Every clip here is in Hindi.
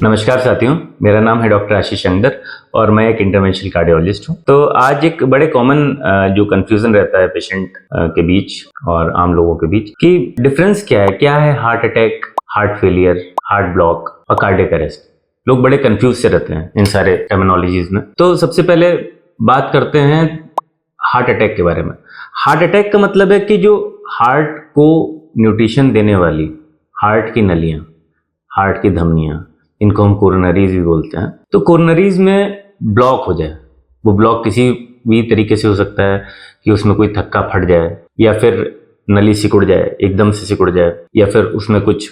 नमस्कार साथियों, मेरा नाम है डॉक्टर आशीष अंदर और मैं एक इंटरवेंशनल कार्डियोलॉजिस्ट हूँ। तो आज एक बड़े कॉमन जो कंफ्यूजन रहता है पेशेंट के बीच और आम लोगों के बीच कि डिफरेंस क्या है heart attack, heart failure, heart block और कार्डियक अरेस्ट। लोग बड़े कंफ्यूज से रहते हैं इन सारे टर्मिनोलॉजीज में। तो सबसे पहले बात करते हैं हार्ट अटैक के बारे में। हार्ट अटैक का मतलब है कि जो हार्ट को न्यूट्रिशन देने वाली हार्ट की नलियां, हार्ट की धमनियां, इनको हम कोरोनरीज भी बोलते हैं। तो कोरोनरीज में ब्लॉक हो जाए, वो ब्लॉक किसी भी तरीके से हो सकता है कि उसमें कोई थक्का फट जाए या फिर नली सिकुड़ जाए, एकदम से सिकुड़ जाए, या फिर उसमें कुछ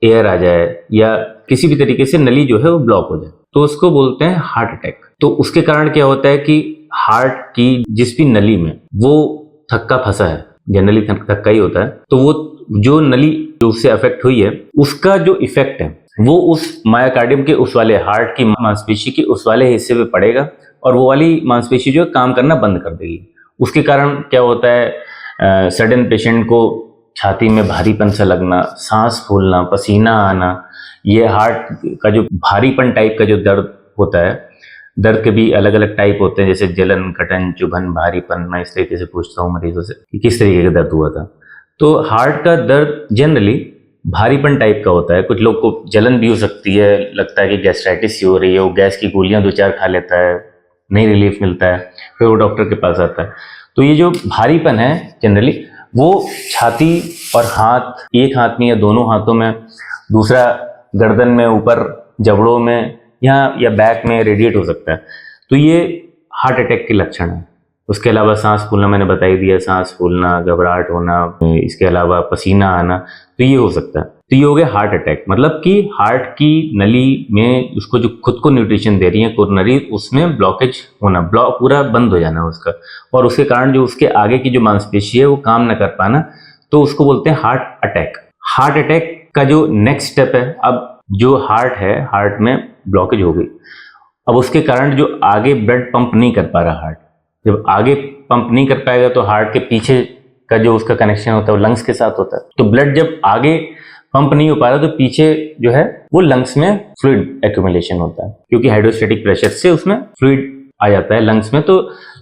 एयर आ जाए या किसी भी तरीके से नली जो है वो ब्लॉक हो जाए, तो उसको बोलते हैं हार्ट अटैक। तो उसके कारण क्या होता है कि हार्ट की जिस भी नली में वो थक्का फंसा है, जनरली थक्का ही होता है, तो वो जो नली जो उससे अफेक्ट हुई है उसका जो इफेक्ट है वो उस मायोकार्डियम के उस वाले हार्ट की मांसपेशी के उस वाले हिस्से पे पड़ेगा और वो वाली मांसपेशी जो है काम करना बंद कर देगी। उसके कारण क्या होता है, सडन पेशेंट को छाती में भारीपन सा लगना, सांस फूलना, पसीना आना, ये हार्ट का जो भारीपन टाइप का जो दर्द होता है। दर्द के भी अलग अलग टाइप होते हैं, जैसे जलन, कटन, चुभन, भारीपन। मैं इस तरीके से पूछता हूँ मरीजों से कि किस तरीके का दर्द हुआ था। तो हार्ट का दर्द जनरली भारीपन टाइप का होता है। कुछ लोग को जलन भी हो सकती है, लगता है कि गैस्ट्राइटिस ही हो रही है, वो गैस की गोलियां 2-4 खा लेता है, नहीं रिलीफ मिलता है, फिर वो डॉक्टर के पास आता है। तो ये जो भारीपन है जनरली वो छाती और हाथ, एक हाथ में या दोनों हाथों में, दूसरा गर्दन में, ऊपर जबड़ों में या बैक में रेडिएट हो सकता है। तो ये हार्ट अटैक के लक्षण है। उसके अलावा सांस फूलना, मैंने बता ही दिया, सांस फूलना, घबराहट होना, इसके अलावा पसीना आना, तो ये हो सकता है। तो ये हो गया हार्ट अटैक। मतलब कि हार्ट की नली में उसको जो खुद को न्यूट्रिशन दे रही है कोरोनरी, उसमें ब्लॉकेज होना, ब्लॉक पूरा बंद हो जाना उसका, और उसके कारण जो उसके आगे की जो मांसपेशी है वो काम ना कर पाना, तो उसको बोलते हैं हार्ट अटैक। हार्ट अटैक का जो नेक्स्ट स्टेप है, अब जो हार्ट है, हार्ट में ब्लॉकेज हो गई, अब उसके कारण जो आगे ब्लड पंप नहीं कर पा रहा हार्ट, जब आगे पंप नहीं कर पाएगा तो हार्ट के पीछे का जो उसका कनेक्शन होता है वो लंग्स के साथ होता है। तो ब्लड जब आगे पंप नहीं हो पा रहा तो पीछे जो है वो लंग्स में फ्लूइड एक्यूमुलेशन होता है, क्योंकि हाइड्रोस्टैटिक प्रेशर से उसमें फ्लूइड आ जाता है लंग्स में। तो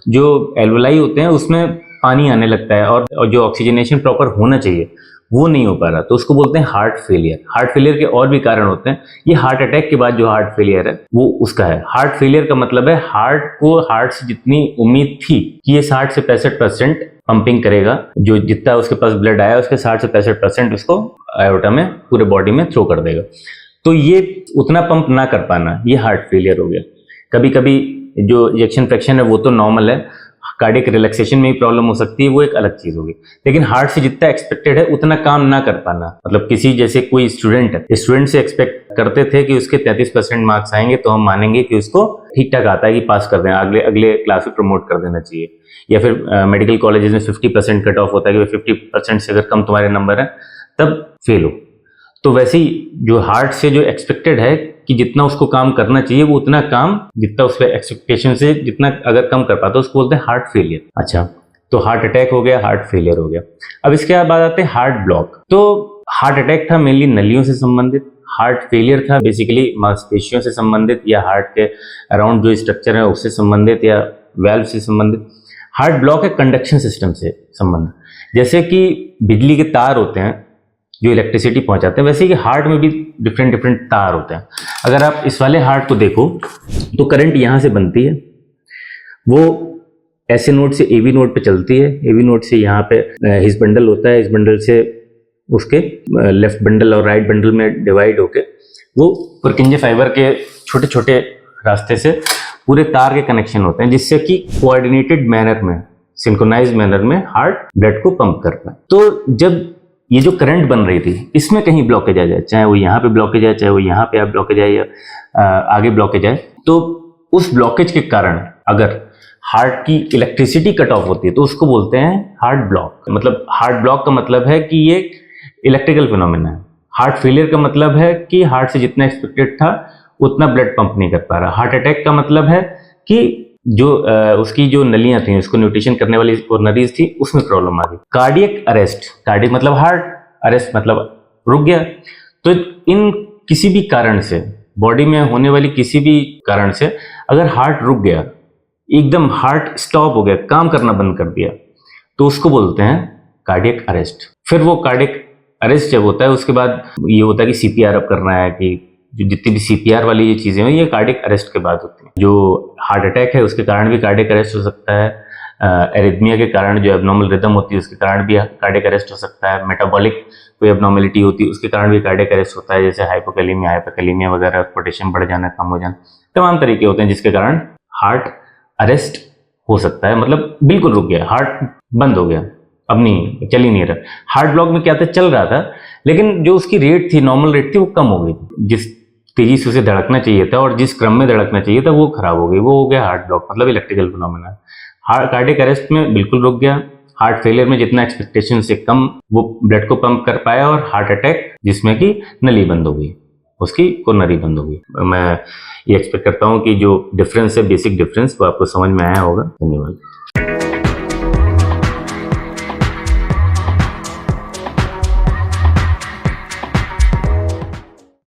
जो एल्वोलाई होते हैं उसमें पानी आने लगता है और जो ऑक्सीजनेशन प्रॉपर होना चाहिए वो नहीं हो पा रहा, तो उसको बोलते हैं हार्ट फेलियर। हार्ट फेलियर के और भी कारण होते हैं। ये हार्ट अटैक के बाद जो हार्ट फेलियर है वो उसका है। हार्ट फेलियर का मतलब है हार्ट को, हार्ट से जितनी उम्मीद थी कि ये 60 से 65% पंपिंग करेगा, जो जितना उसके पास ब्लड आया उसके 60 से 65% उसको आयोटा में, पूरे बॉडी में थ्रो कर देगा, तो ये उतना पंप ना कर पाना, ये हार्ट फेलियर हो गया। कभी कभी जो इजेक्शन फ्रैक्शन है वो तो नॉर्मल है, कार्डियक रिलैक्सेशन में ही प्रॉब्लम हो सकती है, वो एक अलग चीज होगी। लेकिन हार्ट से जितना एक्सपेक्टेड है उतना काम ना कर पाना, मतलब किसी, जैसे कोई स्टूडेंट है, स्टूडेंट से एक्सपेक्ट करते थे कि उसके 33% मार्क्स आएंगे तो हम मानेंगे कि उसको ठीक ठाक आता है कि पास कर दें, अगले क्लास में प्रमोट कर देना चाहिए। या फिर मेडिकल कॉलेजेस में 50% कट ऑफ होता है कि 50% से अगर कम तुम्हारे नंबर है तब फेल हो। तो वैसे ही जो हार्ट से जो एक्सपेक्टेड है कि जितना उसको काम करना चाहिए वो उतना काम, जितना उस पर एक्सपेक्टेशन से जितना अगर कम कर पाता है उसको बोलते हैं हार्ट फेलियर। अच्छा, तो हार्ट अटैक हो गया, हार्ट फेलियर हो गया। अब इसके बाद आते हैं हार्ट ब्लॉक। तो हार्ट अटैक था मेनली नलियों से संबंधित, हार्ट फेलियर था बेसिकली मांसपेशियों से संबंधित या हार्ट के अराउंड जो स्ट्रक्चर है उससे संबंधित या वेल्व से संबंधित। हार्ट ब्लॉक है कंडक्शन सिस्टम से संबंधित। जैसे कि बिजली के तार होते हैं जो इलेक्ट्रिसिटी पहुंचाते हैं, वैसे ही हार्ट में भी डिफरेंट तार होते हैं। अगर आप इस वाले हार्ट को देखो तो करंट यहाँ से बनती है, वो ऐसे नोड से एवी नोड पे चलती है, एवी नोड से यहाँ पे हिस बंडल होता है, इस बंडल से उसके लेफ्ट बंडल और राइट बंडल में डिवाइड होके वो पुरकिंजे फाइबर के छोटे छोटे रास्ते से पूरे तार के कनेक्शन होते हैं, जिससे कि कोऑर्डिनेटेड मैनर में, सिंक्रोनाइज मैनर में हार्ट ब्लड को पंप करता है। तो जब ये जो करंट बन रही थी इसमें कहीं ब्लॉकेज आ जाए, चाहे वो यहाँ पे ब्लॉकेज आए, चाहे वो यहाँ पे ब्लॉकेज आए या आगे ब्लॉकेज आए, तो उस ब्लॉकेज के कारण अगर हार्ट की इलेक्ट्रिसिटी कट ऑफ होती है तो उसको बोलते हैं हार्ट ब्लॉक। मतलब हार्ट ब्लॉक का मतलब है कि ये इलेक्ट्रिकल फिनोमेना है। हार्ट फेलियर का मतलब है कि हार्ट से जितना एक्सपेक्टेड था उतना ब्लड पंप नहीं कर पा रहा। हार्ट अटैक का मतलब है कि जो उसकी जो नलियां थी, उसको न्यूट्रिशन करने वाली कोरोनरीज थी, उसमें प्रॉब्लम आ गई। कार्डियक अरेस्ट, कार्डियक मतलब हार्ट, अरेस्ट मतलब रुक गया। तो इन किसी भी कारण से बॉडी में होने वाली किसी भी कारण से अगर हार्ट रुक गया, एकदम हार्ट स्टॉप हो गया, काम करना बंद कर दिया, तो उसको बोलते हैं कार्डियक अरेस्ट। फिर वो कार्डियक अरेस्ट जब होता है उसके बाद ये होता है कि सीपीआर अब करना है, कि जो जितनी भी सीपीआर वाली ये चीजें हैं ये कार्डियक अरेस्ट के बाद होती हैं। जो हार्ट अटैक है उसके कारण भी कार्डियक अरेस्ट हो सकता है, एरिथमिया के कारण जो एबनॉर्मल रिदम होती है उसके कारण भी कार्डियक अरेस्ट हो सकता है, मेटाबॉलिक कोई एबनॉर्मेलिटी होती है उसके कारण भी कार्डियक अरेस्ट होता है, जैसे हाइपोकैलेमिया, हाइपरकैलेमिया वगैरह, पोटेशियम बढ़ जाना, कम हो जाना, तमाम तरीके होते हैं जिसके कारण हार्ट अरेस्ट हो सकता है। मतलब बिल्कुल रुक गया, हार्ट बंद हो गया, अब नहीं, चल ही नहीं रहा। हार्ट ब्लॉक में क्या था, चल रहा था लेकिन जो उसकी रेट थी, नॉर्मल रेट थी, वो कम हो गई। जिस तेजी से उसे धड़कना चाहिए था और जिस क्रम में धड़कना चाहिए था वो खराब हो गई, वो हो गया हार्ट ब्लॉक, मतलब electrical phenomena. Heart cardiac arrest में बिल्कुल रुक गया, हार्ट फेलियर में जितना एक्सपेक्टेशन से कम वो ब्लड को पंप कर पाया, और हार्ट अटैक जिसमें कि नली बंद हो गई, उसकी कोरोनरी बंद हो गई। मैं ये एक्सपेक्ट करता हूँ कि जो डिफरेंस है, बेसिक डिफरेंस, वो आपको समझ में आया होगा। धन्यवाद।